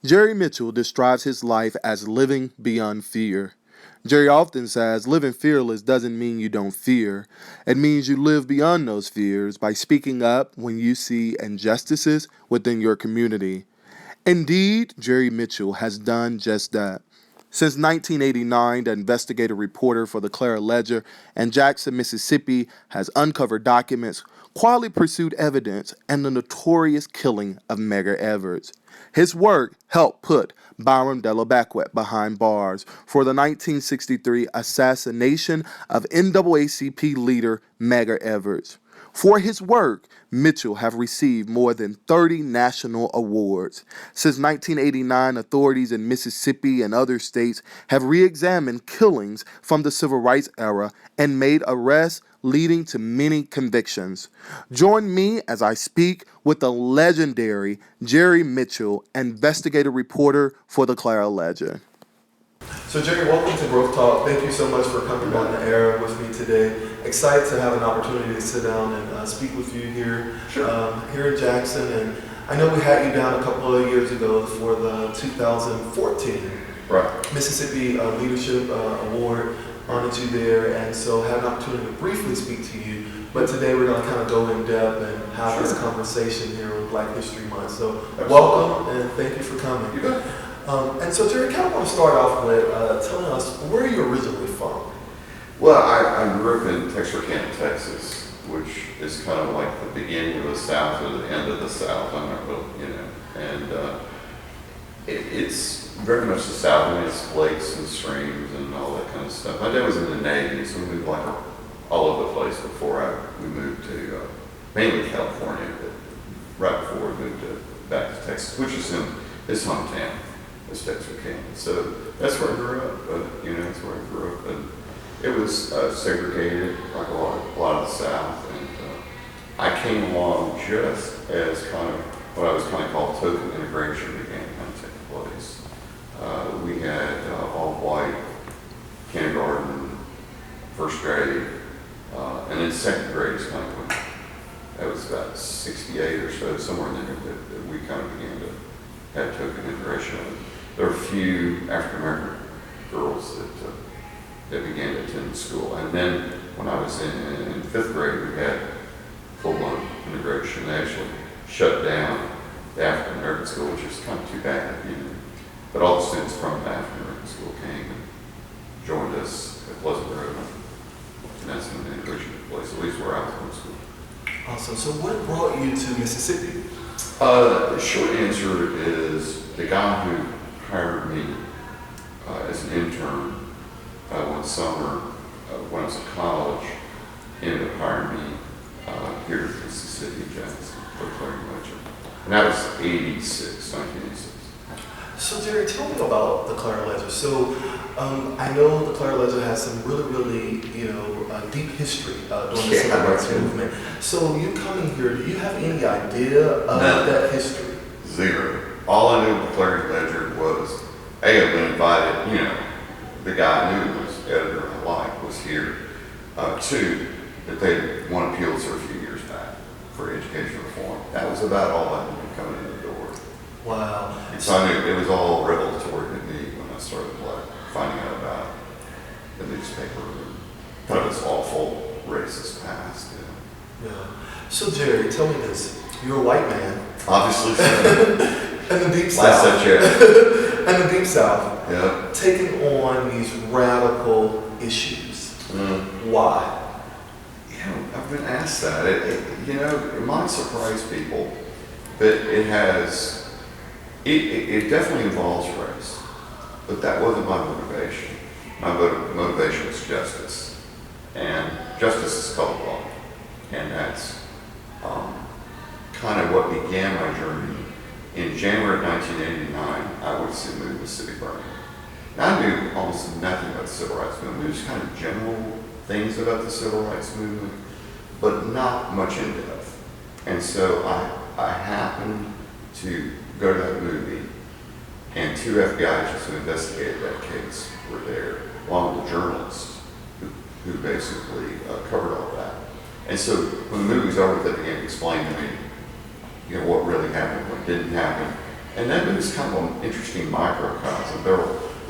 Jerry Mitchell describes his life as living beyond fear. Jerry often says living fearless doesn't mean you don't fear. It means you live beyond those fears by speaking up when you see injustices within your community. Indeed, Jerry Mitchell has done just that. Since 1989, the investigative reporter for the Clarion-Ledger in Jackson, Mississippi, has uncovered documents, quietly pursued evidence, and the notorious killing of Medgar Evers. His work helped put Byron De La Beckwith behind bars for the 1963 assassination of NAACP leader Medgar Evers. For his work, Mitchell have received more than 30 national awards. Since 1989, authorities in Mississippi and other states have re-examined killings from the civil rights era and made arrests leading to many convictions. Join me as I speak with the legendary Jerry Mitchell, investigative reporter for the Clarion-Ledger. So Jerry, welcome to Growth Talk. Thank you so much for coming on the air with me today. Excited to have an opportunity to sit down and speak with you here, here in Jackson. And I know we had you down a couple of years ago for the 2014 Mississippi Leadership Award. Honored you there, and so had an opportunity to briefly speak to you. But today we're going to kind of go in depth and have this conversation here on Black History Month. So welcome and thank you for coming. You bet. And so Jerry, kind of want to start off with telling us where are you originally from? Well, I grew up in Texarkana, Texas, which is kind of like the beginning of the South or the end of the South. I'm not really, and it's very much the South. I mean, it's lakes and streams and all that kind of stuff. My dad was in the Navy, so we moved like all over the place before we moved to mainly California, but right before we moved back to Texas, which is in his hometown, is Texarkana. So that's where I grew up. That's where I grew up, and it was segregated like a lot of the South, and I came along just as kind of what I was kind of called token integration began to kind of take place. We had all white kindergarten, first grade, and then second grade is kind of when that was about 68 or so, somewhere in there that we kind of began to have token integration. There were a few African American girls that began to attend school, and then when I was in fifth grade, we had full-blown integration. They actually shut down the African American school, which is kind of too bad, But all the students from the African American school came and joined us at Pleasant Grove, and that's when the integration took place, at least where I was going to school. Awesome. So what brought you to Mississippi? The short answer is the guy who hired me as an intern one summer when I was in college ended up hiring me here in Mississippi, Jackson, for Clarion-Ledger. And that was 1986. So Jerry, tell me about the Clarion-Ledger. So I know the Clarion-Ledger has some really, deep history during the civil rights movement. So you coming here, do you have any idea of that history? Zero. All I knew of the Clarion-Ledger was, A, I've been invited, the guy I knew was editor of Life was here. Two, that they won a Pulitzer a few years back for education reform. That was about all I knew coming in the door. Wow. And so I knew it was all revelatory to me when I started finding out about the newspaper and kind of this awful racist past. Yeah. So Jerry, tell me this. You're a white man. Obviously so. In the deep Last South. In the deep South. Yeah. Taking on these radical issues. Why? I've been asked that. It might surprise people, but it definitely involves race, but that wasn't my motivation. My motivation was justice, and justice is colorblind, and that's kind of what began my journey. In January of 1989, I went to see the movie Mississippi Burning. Now, I knew almost nothing about the civil rights movement. There was kind of general things about the civil rights movement, but not much in depth. And so I happened to go to that movie, and two FBI agents who investigated that case were there, along with the journalists who basically covered all that. And so when the movie was over, they began to explain to me, what really happened, what didn't happen. And that movie's kind of an interesting microcosm. There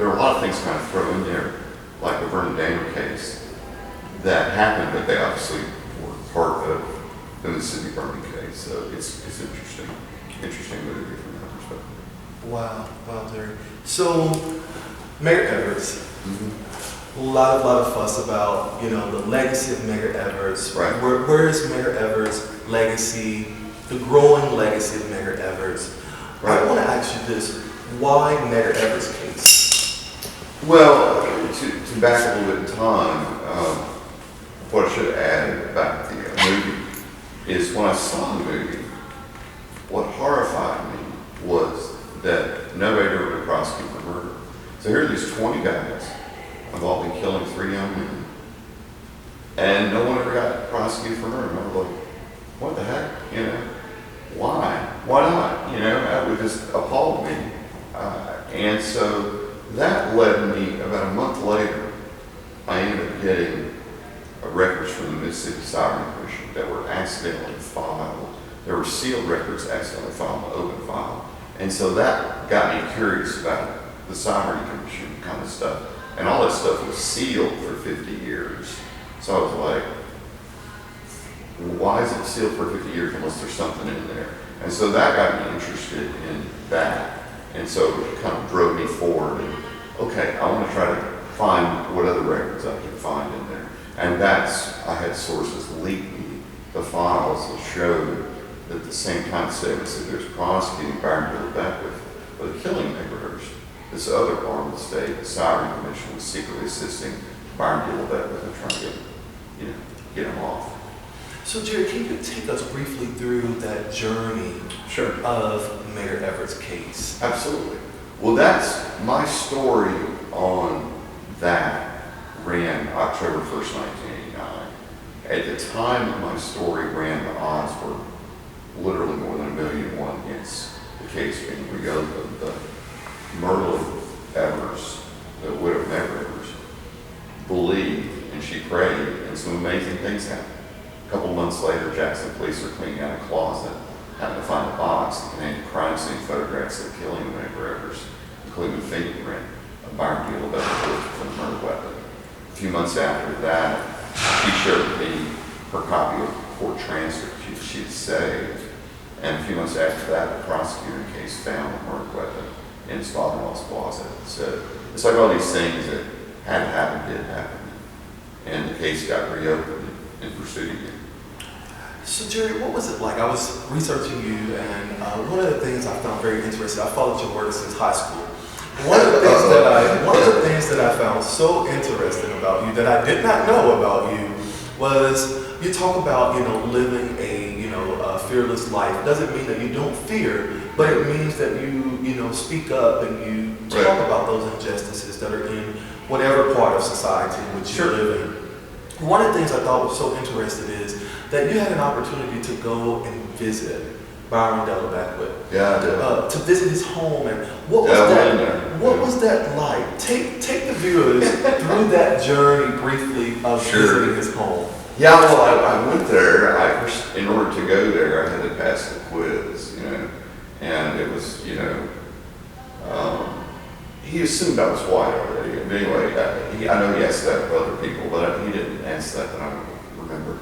are a lot of things kind of thrown in there, like the Vernon Daniel case, that happened, but they obviously were part of the Mississippi burning case. So it's interesting movie from that perspective. Wow, Terry. So, Medgar Evers. A lot of fuss about, the legacy of Medgar Evers. Right. Where is Medgar Evers' legacy, the growing legacy of Medgar Evers? Right. I want to ask you this: why Medgar Evers' case? Well, to back a little bit in time, what I should have added about the movie is when I saw the movie, what horrified me was that nobody had ever been prosecuted for murder. So here are these 20 guys involved in killing 3 young women, and no one ever got prosecuted for murder. And I was like, what the heck? Why? Why not? That would just appall me. And so that led me, about a month later, I ended up getting records from the Mississippi Sovereign Commission that were accidentally filed. There were sealed records accidentally filed in the open file. And so that got me curious about the Sovereign Commission kind of stuff. And all that stuff was sealed for 50 years. So I was like, why is it sealed for 50 years unless there's something in there? And so that got me interested in that. And so it kind of drove me forward. And okay, I want to try to find what other records I can find in there. And I had sources leak me the files that showed that the same kind of statements that there's prosecuting Byron De La Beckwith for the killing of Medgar Evers. This other arm of the state, the Sovereign Commission, was secretly assisting Byron De La Beckwith in trying to get him off. So, Jerry, can you take us briefly through that journey Sure. of Medgar Evers' case? Absolutely. Well, that's my story on that ran October 1st, 1989. At the time that my story ran, the odds were literally more than 1,000,000 against the case being reopened. The Merle Evers, the widow of Medgar Evers, believed and she prayed, and some amazing things happened. A couple months later, Jackson police are cleaning out a closet, happened to find a box that contained crime scene photographs of the killing of Medgar Evers, including a fingerprint of Byron De La Beckwith from the murder weapon. A few months after that, she showed me her copy of the court transcript she had saved, and a few months after that, the prosecutor in the case found the murder weapon in his father-in-law's closet. So it's like all these things that had happened did happen, and the case got reopened and pursued again. So, Jerry, what was it like? I was researching you, and one of the things I found very interesting, I followed your work since high school. One of the things that I found so interesting about you that I did not know about you was you talk about, living a fearless life. Doesn't mean that you don't fear, but it means that you speak up and you talk about those injustices that are in whatever part of society in which you live in. One of the things I thought was so interesting is that you had an opportunity to go and visit Byron De La Beckwith. Yeah, I did. To visit his home, and what was that like? Take the viewers through that journey briefly of visiting his home. Yeah, well, I went there. In order to go there, I had to pass the quiz, and it was, he assumed I was white already. But anyway, I know he asked that of other people, but he didn't ask that I don't remember.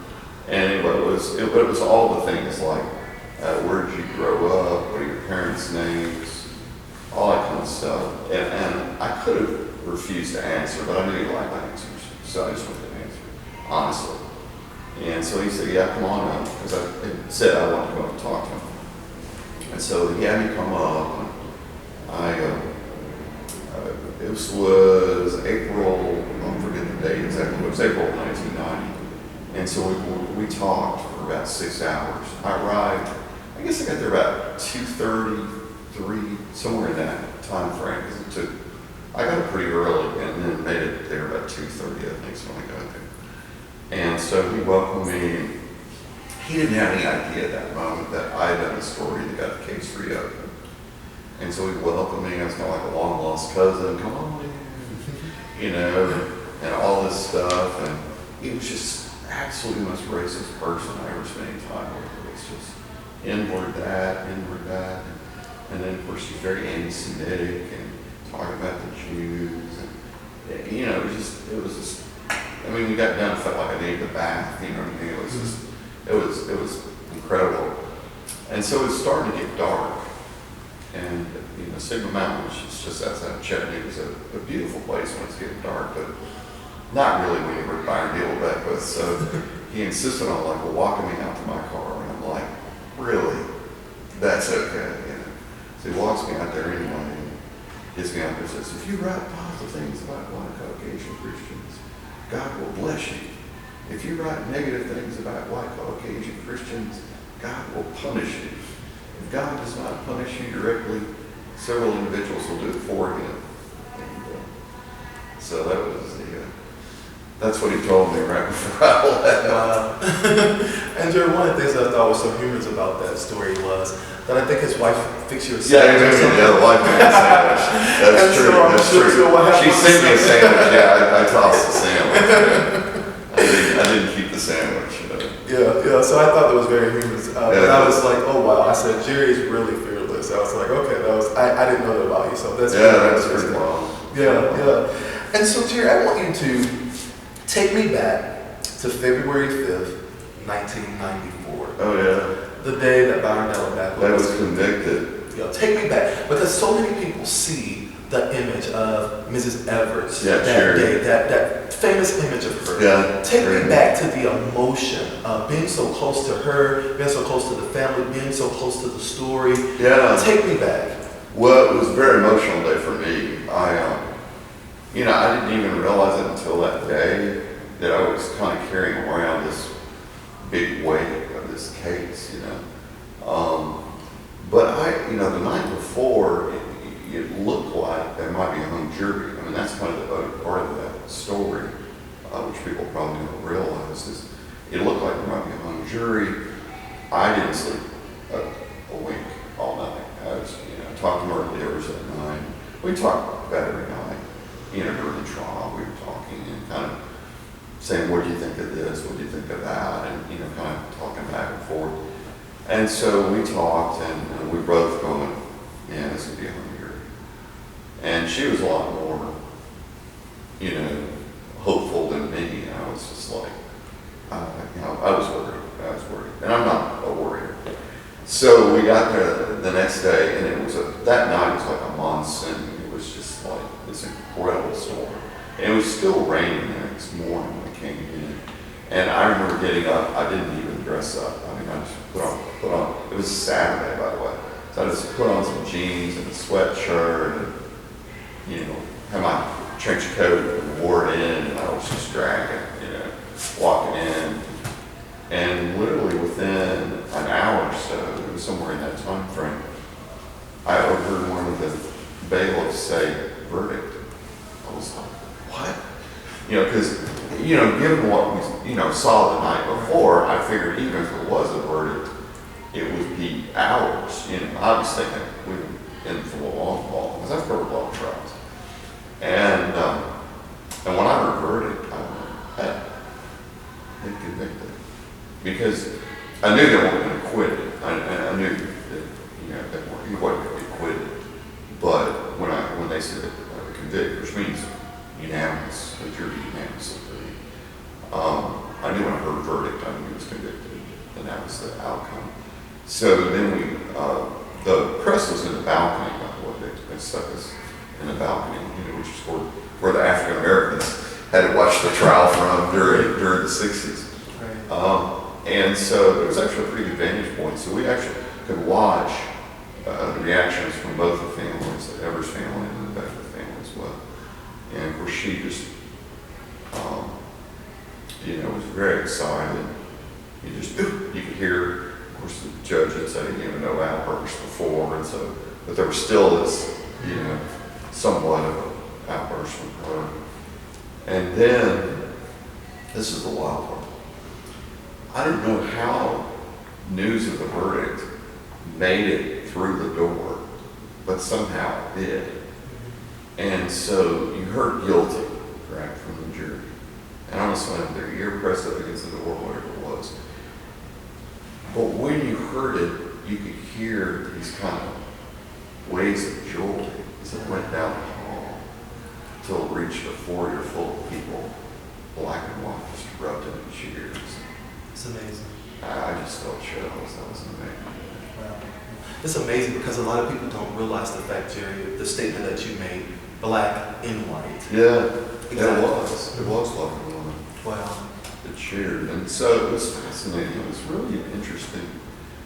And anyway, it was all the things like, where did you grow up? What are your parents' names? All that kind of stuff. And I could have refused to answer, but I knew he liked answers, so I just went to answer, honestly. And so he said, yeah, come on up, because I said I wanted to go up and talk to him. And so he had me come up, and this was April, I forget the date exactly, it was April of 1990. And so we talked for about 6 hours. I arrived, I guess I got there about 2:33, somewhere in that time frame, because I got up pretty early and then made it there about 2:30, I think, so when I got there. And so he welcomed me. He didn't have any idea at that moment that I had done a story that got the case reopened. And so he welcomed me. I was kind of like a long lost cousin. Come on in, and all this stuff. And he was just absolutely the most racist person I ever spent any time with. It was just inward that. And then, of course, she's very anti-Semitic and talking about the Jews. And, you know, it was just, I mean, we got done, felt like I needed a bath, you know what I mean? It was just, it was incredible. And so it was starting to get dark. And, you know, Sigma Mountain, which is just outside of Chattanooga, is a beautiful place when it's getting dark, but not really when you were Byron De La Beckwith. So he insisted on, like, walking me out to my car. And I'm like, really? That's okay, you know. So he walks me out there anyway and gets me out there and says, if you write positive things about white Caucasian Christians, God will bless you. If you write negative things about white Caucasian Christians, God will punish you. If God does not punish you directly, several individuals will do it for him. And, so that was that's what he told me right before I left. And Jerry, one of the things that I thought was so humorous about that story was that I think his wife fixed you a sandwich. Yeah, the wife made a sandwich. That's true. So, that's true. So she sent me a sandwich. Yeah, I tossed the sandwich. Yeah. I didn't keep the sandwich. You know. Yeah. So I thought that was very humorous. And I was like, oh wow. I said Jerry's really fearless. I was like, okay, that was I didn't know that about you. So that's pretty wild. Yeah. And so Jerry, I want you to take me back to February 5th, 1994. Oh, yeah. The day that Byron De La Beckwith was convicted. You know, take me back. Because so many people see the image of Mrs. Evers that day, that famous image of her. Yeah. Take me back to the emotion of being so close to her, being so close to the family, being so close to the story. Yeah. Take me back. Well, it was a very emotional day for me. I didn't even realize it until that day that I was kind of carrying around this big weight of this case, you know. But the night before, it looked like there might be a hung jury. I mean, that's kind of the other part of that story, which people probably don't realize, is it looked like there might be a hung jury. I didn't sleep a wink all night. I was, talking to Medgar Evers at night. We talked about every night. During the trial, we were talking and kind of saying, what do you think of this? What do you think of that? And, kind of talking back and forth. And so we talked, and we both going, yeah, this would be a hungry. And she was a lot more, hopeful than me. And I was just like, I was worried. And I'm not a worrier. So we got there the next day, and it was that night was like a monsoon. It was just like this incredible storm. And it was still raining the next morning when I came in. And I remember getting up, I didn't even dress up. I mean, I just put on, it was Saturday, by the way. So I just put on some jeans and a sweatshirt and, had my trench coat and wore it in, and I was just dragging, walking in. And literally within an hour or so, it was somewhere in that time frame, I overheard one of the bailiffs say, verdict. I was like, what? Because, given what we, saw the night before, I figured even if it was a verdict, it would be hours. I was thinking we were in for a long haul, because I've heard long trials. And when I heard verdict, I went, hey, they convicted. Because I knew they weren't going to quit it. I knew that he wasn't going to be acquitted. But when they said convict, which means unanimous, the jury unanimously, I knew when I heard verdict, I knew he was convicted, and that was the outcome. So then the press was in the balcony, by the way. They stuck us in the balcony, which is where the African Americans had to watch the trial from during the 60s. Right. And so there was actually a pretty good vantage point. So we actually could watch the reactions from both the families, the Evers family and the Beckwith family as well. And of course, she just, was very excited. You could hear, of course, the judge had said, no outburst before, and so, but there was still this, somewhat of an outburst from her. And then, this is the wild part. I don't know how news of the verdict made it through the door, but somehow it did. And so you heard guilty, right, from the jury. And I was like, their ear pressed up against the door, whatever it was. But when you heard it, you could hear these kind of waves of joy as it went down the hall till it reached a foyer full of people, black and white, just erupted in cheers. It's amazing. I just felt chills. That was amazing. Wow. It's amazing because a lot of people don't realize the fact, Jerry, the statement that you made, black and white. Yeah, Exactly. it was. It was black and white. Wow. It cheered. And so it was fascinating. It was really interesting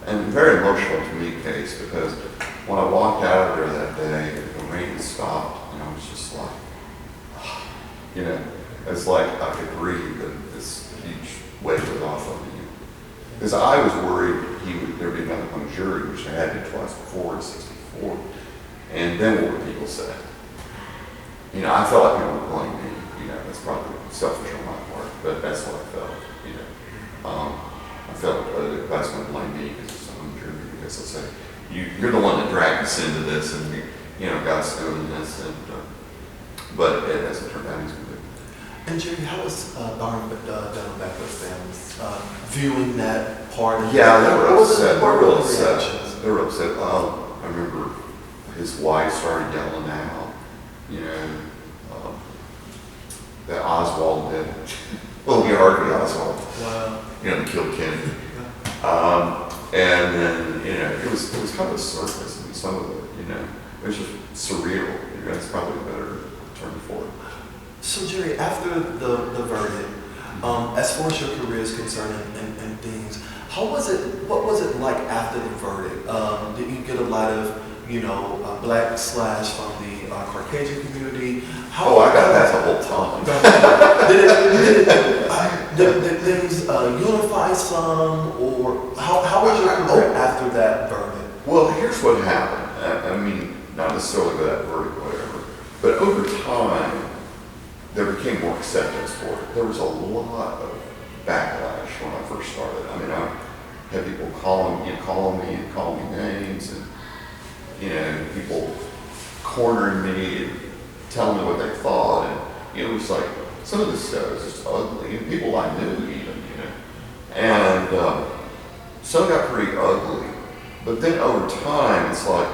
and very emotional to me, Case, because when I walked out of there that day, the rain stopped, and I was just like, you know, it's like I could breathe, and this huge weight was off of me. Because I was worried there would be another hung jury, which I had been twice before in '64. And then what would people say? You know, I felt like people would blame me. You know, that's probably selfish on my part, but that's what I felt. You know, I felt everybody's going to blame me because it's a hung jury, because they'll say, you're the one that dragged us into this, and you know, God's doing this. And but as it turned out, he's going to do. And Jerry, how was Byron De La Beckwith's family viewing that part of Yeah, they were upset. What They were were the upset. reactions? They were upset. I remember his wife started yelling out, you know, that Oswald did. Well, you Harvey Oswald. Wow. You know, the killed Kennedy. And then, you know, it was kind of a circus. I mean, some of it, you know, it was just surreal. You know, that's probably a better term for it. So Jerry, after the verdict, as far as your career is concerned and things, what was it like after the verdict? Did you get a lot of, you know, backlash from the Caucasian community? I got that the whole time. Did things unify some, or how was your career after that verdict? Well, here's what happened. I mean, not necessarily with that verdict or whatever, but over time, there became more acceptance for it. There was a lot of backlash when I first started. I mean, I had people calling me names, and you know, people cornering me and telling me what they thought, and you know, it was like some of this stuff was just ugly, and people I knew even, you know, and so it got pretty ugly. But then over time, it's like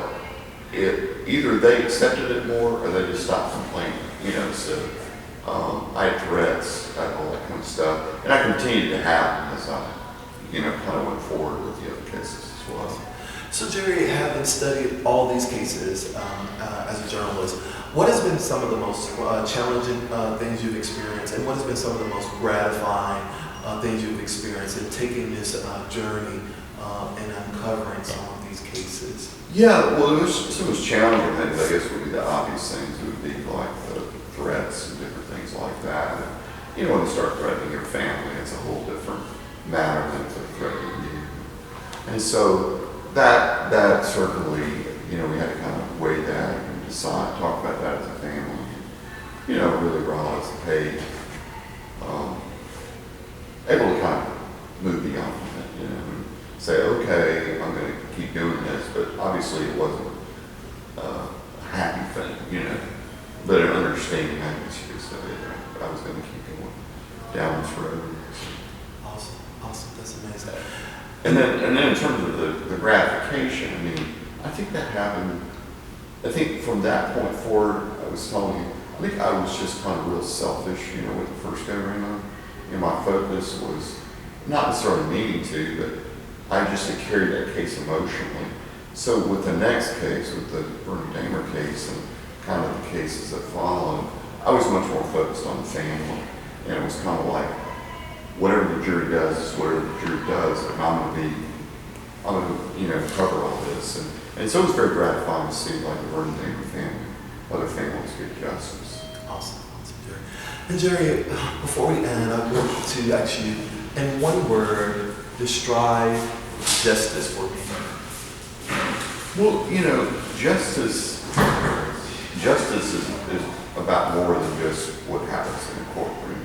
either they accepted it more or they just stopped complaining, you know. So I had threats, I had all that kind of stuff, and I continued to have them as I, you know, kind of went forward with the other cases as well. So Jerry, having studied all these cases as a journalist, what has been some of the most challenging things you've experienced, and what has been some of the most gratifying things you've experienced in taking this journey and uncovering some of these cases? Yeah, well, there was some challenging things, I guess, would be the obvious things. It would be like the threats and different things like that. And, you know, when you start threatening your family, it's a whole different matter than if they're threatening you. And so that certainly, you know, we had to kind of weigh that and decide, talk about that as a family. You know, really brought us a page. Able to kind of move beyond it, you know, and say, okay, I'm going to keep doing this, but obviously it wasn't a happy thing, you know, but an understanding atmosphere, so I was going to keep going down this road. Awesome, that's amazing. And then in terms of the gratification, I mean, I think that happened, I think from that point forward, I was telling you, I think I was just kind of real selfish, you know, with the first go around. You know, my focus was not necessarily needing to, but I just had carried that case emotionally. So with the next case, with the Bernie Damer case and kind of the cases that followed, I was much more focused on the family. And it was kind of like, whatever the jury does is whatever the jury does, and I'm going to, you know, cover all this. And so it was very gratifying to see, like, the Bernie Damer family, other families get justice. Awesome, Jerry. And Jerry, before we end, I want to ask you, in one word, describe justice for me. Well, you know, justice is about more than just what happens in a courtroom.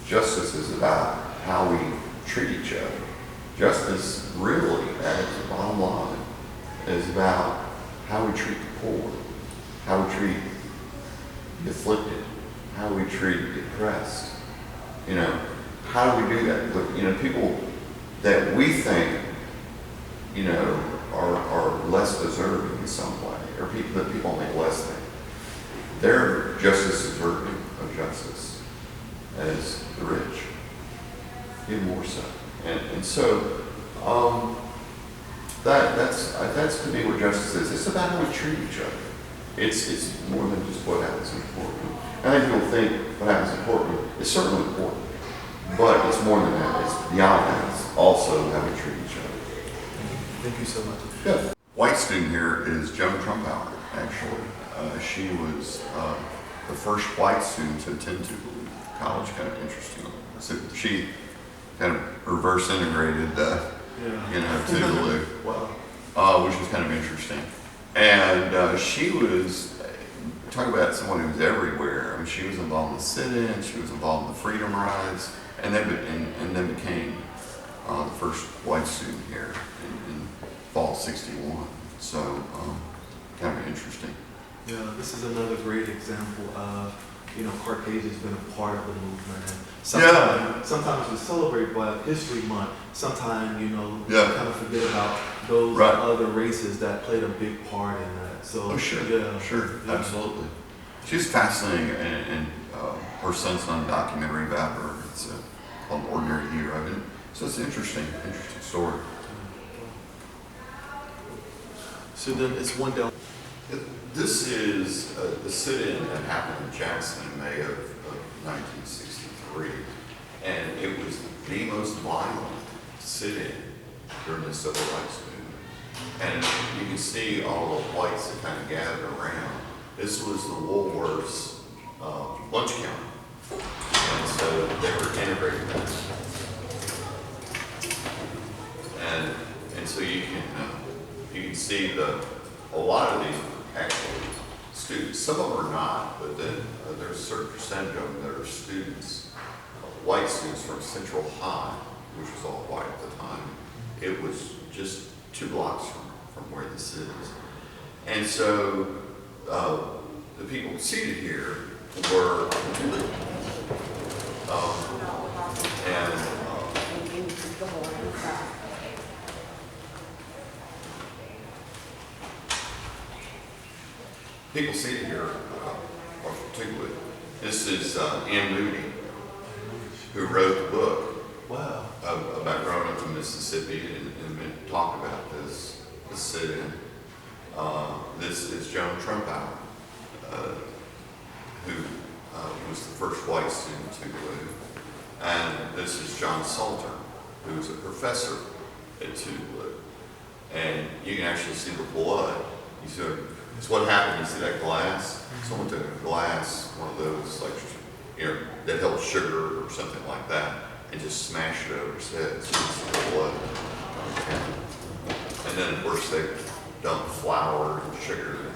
Justice is about how we treat each other. Justice, really, at its bottom line, is about how we treat the poor, how we treat the afflicted, how we treat the oppressed. You know, how do we do that? But, you know, people that we think, you know, are less deserving in some way. or people that people make less than. They're just as deserving of justice as the rich, even more so. And so that's to me what justice is. It's about how we treat each other. It's more than just what happens important. I think people think what happens important is certainly important, but it's more than that. It's beyond that. It's also how we treat each other. Thank you so much. Yeah. White student here is Joan Trumpauer, actually. She was the first white student to attend Tougaloo College, kind of interesting. So she kind of reverse integrated, Tougaloo, Wow. which was kind of interesting. And she was, talk about someone who was everywhere. I mean, she was involved in the sit-in, she was involved in the freedom rides, and then became the first white student here in fall '61. So, kind of interesting. Yeah, this is another great example of, Caucasian's been a part of the movement. And sometimes we celebrate Black History Month. Sometimes, we kind of forget about those other races that played a big part in that. So, Sure, absolutely. She's fascinating, and her son's done a documentary about her. It's called Ordinary Hero. And so it's an interesting story. So then it's one down. This is the sit-in that happened in Jackson in May of 1963, and it was the most violent sit-in during the civil rights movement. And you can see all the whites that kind of gathered around. This was the Woolworths lunch counter, and so they were integrating that. And so you can see a lot of these actually students. Some of them are not, but then there's a certain percentage of them that are students, white students from Central High, which was all white at the time. It was just 2 blocks from where this is. And so the people seated here were people seated here are particularly. This is Ann Moody, who wrote the book about growing up in Mississippi and talked about this sit-in. This is Joan Trumpauer, who was the first white student to Tougaloo. And this is John Salter, who's a professor at Tougaloo. And you can actually see the blood. It's what happened. You see that glass? Someone took a glass, one of those, that held sugar or something like that, and just smashed it over his head. So you see the blood. And then, of course, they dumped flour and sugar and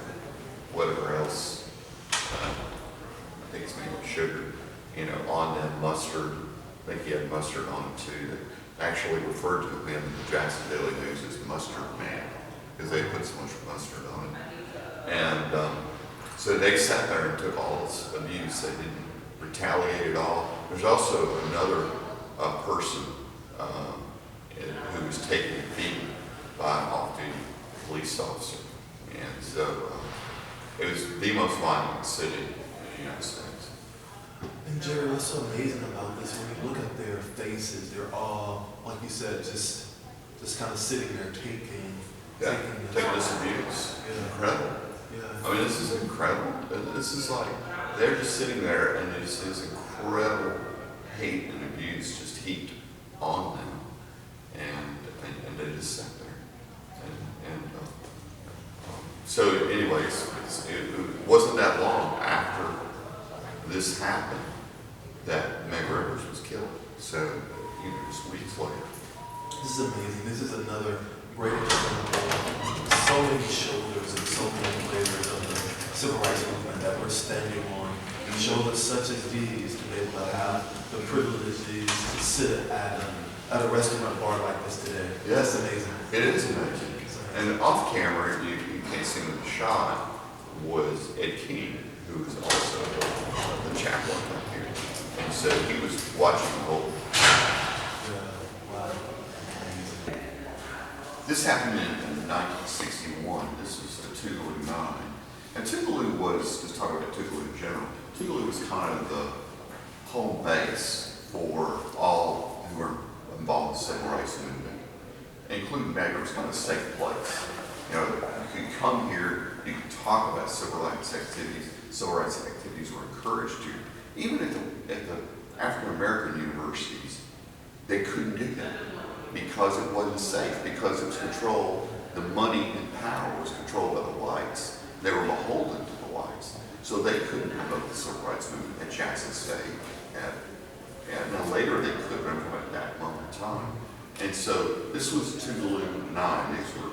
whatever else. I think it's made with sugar, on them, mustard. I think he had mustard on him too. They actually referred to him in the Jackson Daily News as Mustard Man, because they put so much mustard on it. And so they sat there and took all this abuse. They didn't retaliate at all. There's also another person who was taken and beaten by an off-duty police officer. And so it was the most violent city in the United States. And Jerry, what's so amazing about this, when you look at their faces, they're all, like you said, just kind of sitting there taking this abuse. Incredible. I mean, this is incredible. This is like, they're just sitting there and there's this incredible hate and abuse just heaped on them. And they just sat there. So anyways, it wasn't that long after this happened that Medgar Evers was killed. So, just weeks later. This is amazing. This is another great example of so many shoulders and so many layers of the civil rights movement that we're standing on. And shoulders such as these to be able to have the privileges to sit at a restaurant bar like this today. Yes, That's amazing. It is amazing. And off camera, you can't see him in the shot, was Ed King, who was also the chaplain up here. And so he was watching the whole. This happened in 1961. This was a 209. was, just talking about Tougaloo in general, Tougaloo was kind of the home base for all who were involved in the civil rights movement, including Medgar. It was kind of a safe place. You know, you could come here, you could talk about civil rights activities. Civil rights activities were encouraged here. Even at the African American universities, they couldn't do that because it wasn't safe, because it was controlled. The money and power was controlled by the whites. They were beholden to the whites. So they couldn't promote the civil rights movement at Jackson State. And then later they could implement that moment in time. And so this was Tougaloo 9. These were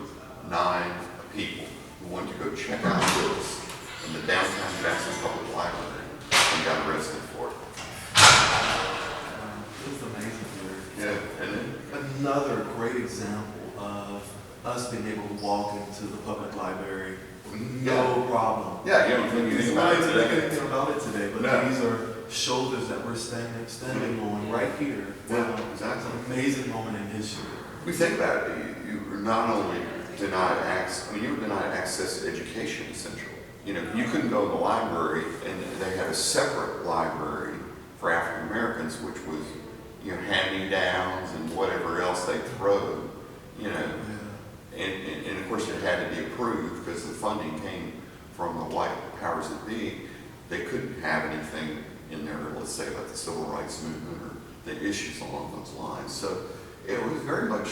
9 people who wanted to go check out this in the downtown Jackson Public Library and got arrested for it. It's amazing here. Yeah, and then Another great example of us being able to walk into the public library, no problem. yeah, you don't think anything about it today. Anything about it today, but No. these are shoulders that we're standing on right here. Yeah, exactly. It's an amazing moment in history. We think about it, you were not only denied access, you were denied access to education, essentially. You know, you couldn't go to the library, and they had a separate library for African Americans, which was, you know, hand-me-downs and whatever else they throw, you know. Yeah. And of course it had to be approved because the funding came from the white powers that be. They couldn't have anything in there, let's say, about the civil rights movement or the issues along those lines. So it was very much,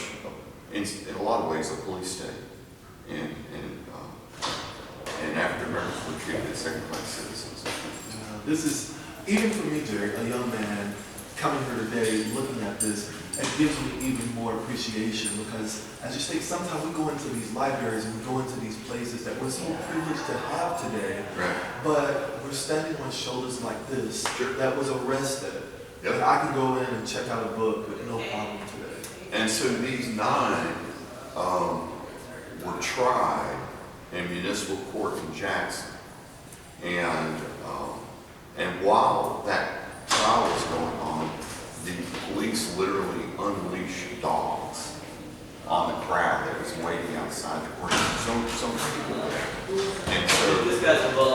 in a lot of ways, a police state. And African Americans were treated as second-class citizens. This is, even for me, Jerry, a young man coming here today, looking at this, it gives me even more appreciation because, as you say, sometimes we go into these libraries and we go into these places that we're so privileged to have today, Right. but we're standing on shoulders like this that was arrested. Yep. And I can go in and check out a book with no problem today. And so these 9 were tried in municipal court in Jackson. And while that trial was going on, the police literally unleashed dogs on the crowd that was waiting outside the court. Some people there. And so This guy's involved